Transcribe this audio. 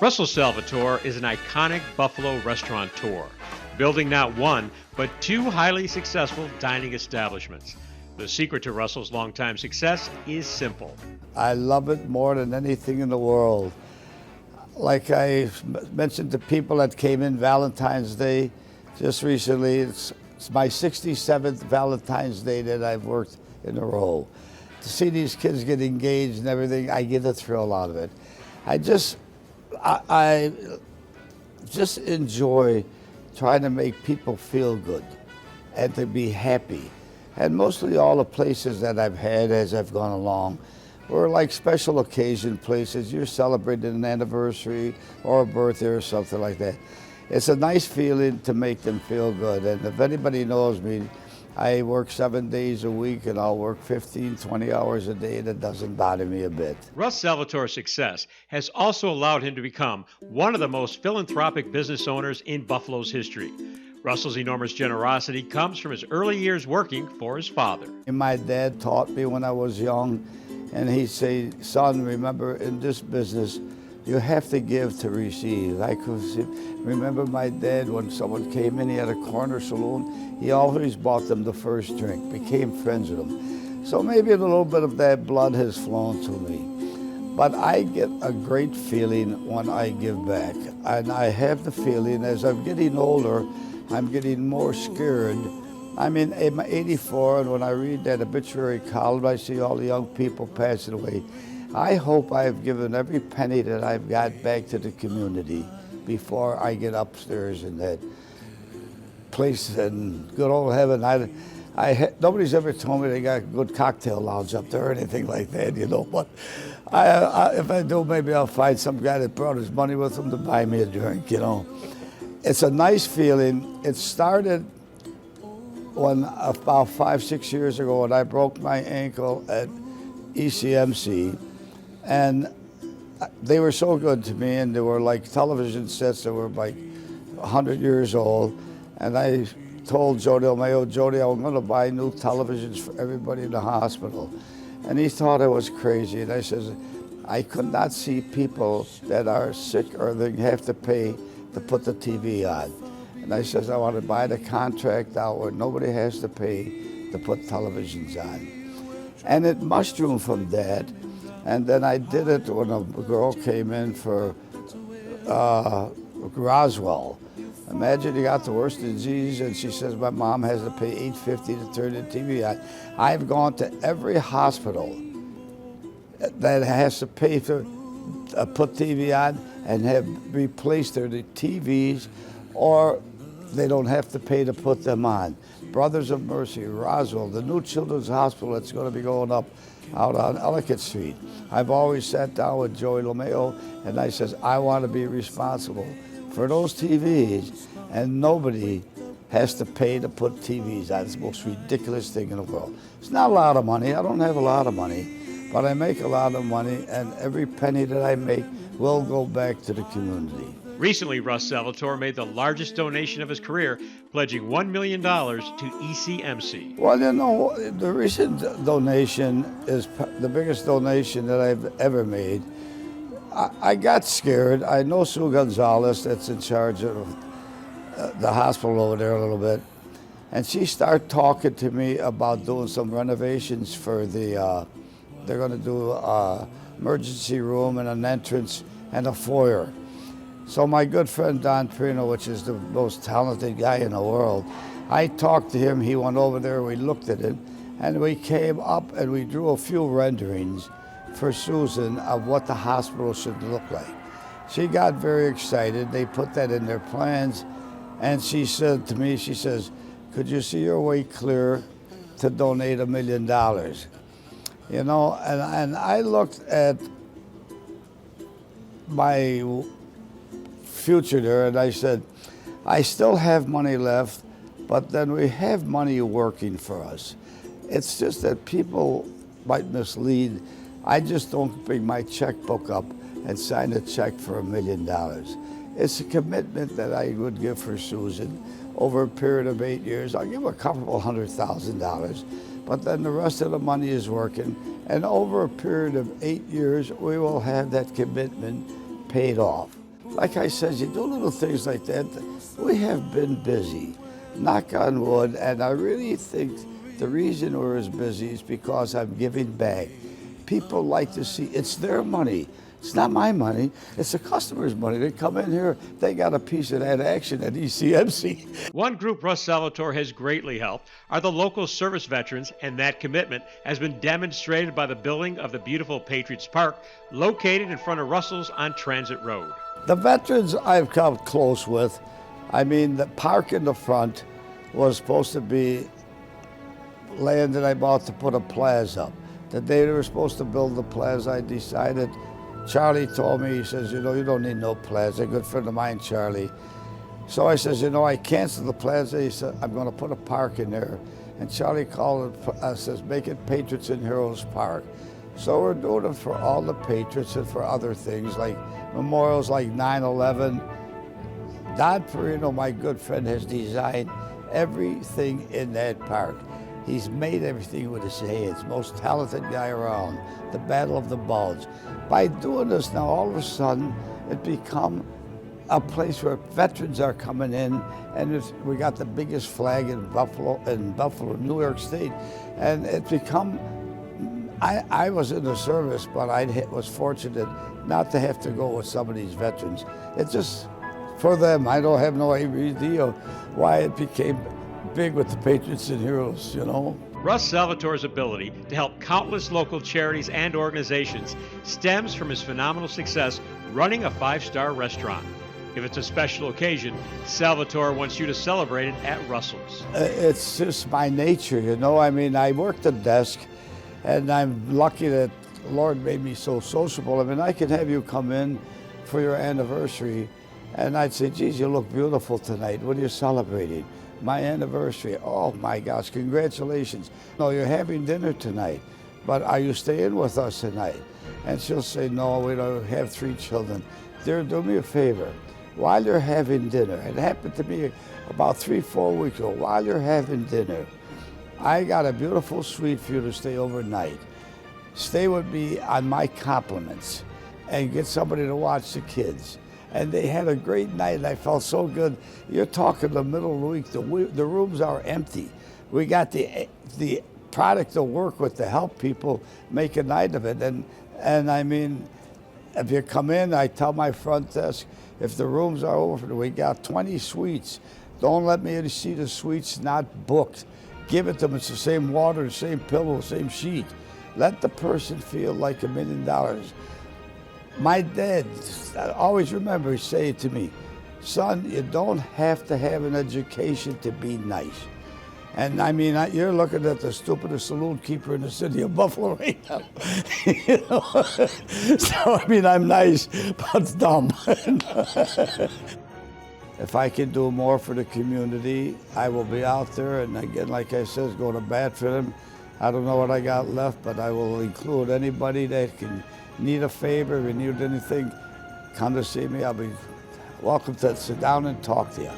Russell Salvatore is an iconic Buffalo restaurateur, building not one, but two highly successful dining establishments. The secret to Russell's longtime success is simple. I love it more than anything in the world. Like I mentioned to people that came in Valentine's Day just recently, it's my 67th Valentine's Day that I've worked in a row. To see these kids get engaged and everything, I get a thrill out of it. I just enjoy trying to make people feel good and to be happy. And mostly all the places that I've had as I've gone along were like special occasion places. You're celebrating an anniversary or a birthday or something like that. It's a nice feeling to make them feel good. And if anybody knows me, I work 7 days a week and I'll work 15, 20 hours a day. That doesn't bother me a bit. Russ Salvatore's success has also allowed him to become one of the most philanthropic business owners in Buffalo's history. Russell's enormous generosity comes from his early years working for his father. And my dad taught me when I was young, and he'd say, son, remember in this business, you have to give to receive. I could remember my dad when someone came in, he had a corner saloon, he always bought them the first drink, became friends with them. So maybe a little bit of that blood has flown to me. But I get a great feeling when I give back. And I have the feeling as I'm getting older, I'm getting more scared. I'm 84, and when I read that obituary column, I see all the young people passing away. I hope I've given every penny that I've got back to the community before I get upstairs in that place in good old heaven. Nobody's ever told me they got a good cocktail lounge up there or anything like that, you know. But if I do, maybe I'll find some guy that brought his money with him to buy me a drink, you know. It's a nice feeling. It started when about 5, 6 years ago when I broke my ankle at ECMC, and they were so good to me, and they were like television sets that were like 100 years old, and I told Jody O'Mayo, Jody, I'm going to buy new televisions for everybody in the hospital. And he thought I was crazy, and I says, I could not see people that are sick or they have to pay to put the TV on. And I says, I want to buy the contract out where nobody has to pay to put televisions on. And it mushroomed from that. And then I did it when a girl came in for Roswell. Imagine you got the worst disease, and she says, my mom has to pay $8.50 to turn the TV on. I've gone to every hospital that has to pay to put TV on and have replaced their TVs, or they don't have to pay to put them on. Brothers of Mercy, Roswell, the new children's hospital that's going to be going up out on Ellicott Street. I've always sat down with Joey Lomeo and I says, I want to be responsible for those TVs, and nobody has to pay to put TVs on. It's the most ridiculous thing in the world. It's not a lot of money. I don't have a lot of money, but I make a lot of money, and every penny that I make will go back to the community. Recently, Russ Salvatore made the largest donation of his career, pledging $1 million to ECMC. Well, you know, the recent donation is the biggest donation that I've ever made. I got scared. I know Sue Gonzalez, that's in charge of the hospital over there a little bit, and she started talking to me about doing some renovations for the, they're going to do an emergency room and an entrance and a foyer. So my good friend Don Prino, which is the most talented guy in the world, I talked to him, he went over there, we looked at it, and we came up and we drew a few renderings for Susan of what the hospital should look like. She got very excited, they put that in their plans, and she said to me, she says, could you see your way clear to donate $1 million? You know, and I looked at my future there, and I said, I still have money left, but then we have money working for us. It's just that people might mislead. I just don't bring my checkbook up and sign a check for $1 million. It's a commitment that I would give for Susan over a period of 8 years. I'll give her a couple $100,000, but then the rest of the money is working, and over a period of 8 years, we will have that commitment paid off. Like I said, you do little things like that. We have been busy, knock on wood, and I really think the reason we're as busy is because I'm giving back. People like to see, it's their money. It's not my money, it's the customer's money. They come in here, they got a piece of that action at ECMC. One group Russ Salvatore has greatly helped are the local service veterans, and that commitment has been demonstrated by the building of the beautiful Patriots Park located in front of Russell's on Transit Road. The veterans I've come close with, I mean, the park in the front was supposed to be land that I bought to put a plaza up. The day they were supposed to build the plaza, I decided, Charlie told me, he says, you know, you don't need no plaza. A good friend of mine, Charlie. So I says, you know, I canceled the plaza. He said, I'm going to put a park in there. And Charlie called it, says, make it Patriots and Heroes Park. So we're doing it for all the Patriots and for other things like memorials like 9/11. Don Perino, my good friend, has designed everything in that park. He's made everything with his hands, most talented guy around, the Battle of the Bulge. By doing this now, all of a sudden, it become a place where veterans are coming in, and we got the biggest flag in Buffalo, New York State, and it become, I was in the service, but I was fortunate not to have to go with some of these veterans. It's just for them. I don't have no idea why it became big with the Patriots and Heroes, you know. Russ Salvatore's ability to help countless local charities and organizations stems from his phenomenal success running a 5-star restaurant. If it's a special occasion, Salvatore wants you to celebrate it at Russell's. It's just my nature, you know. I mean, I work the desk, and I'm lucky that the Lord made me so sociable. I mean, I can have you come in for your anniversary, and I'd say, geez, you look beautiful tonight. What are you celebrating? My anniversary. Oh my gosh, congratulations. No, you're having dinner tonight, but are you staying with us tonight? And she'll say, no, we don't have 3 children. Dear, do me a favor. While you're having dinner, it happened to me about 3-4 weeks ago, while you're having dinner, I got a beautiful suite for you to stay overnight. Stay with me on my compliments and get somebody to watch the kids. And they had a great night, and I felt so good. You're talking the middle of the week, the rooms are empty. We got the product to work with to help people make a night of it. And I mean, if you come in, I tell my front desk, if the rooms are over, we got 20 suites. Don't let me see the suites not booked. Give it to them, it's the same water, the same pillow, the same sheet. Let the person feel like $1 million. My dad, I always remember saying to me, son, you don't have to have an education to be nice. And I mean, you're looking at the stupidest saloon keeper in the city of Buffalo right now. You know? So, I mean, I'm nice, but dumb. If I can do more for the community, I will be out there. And again, like I said, go to bat for them. I don't know what I got left, but I will include anybody that can need a favor, if you need anything, come to see me. I'll be welcome to sit down and talk to you.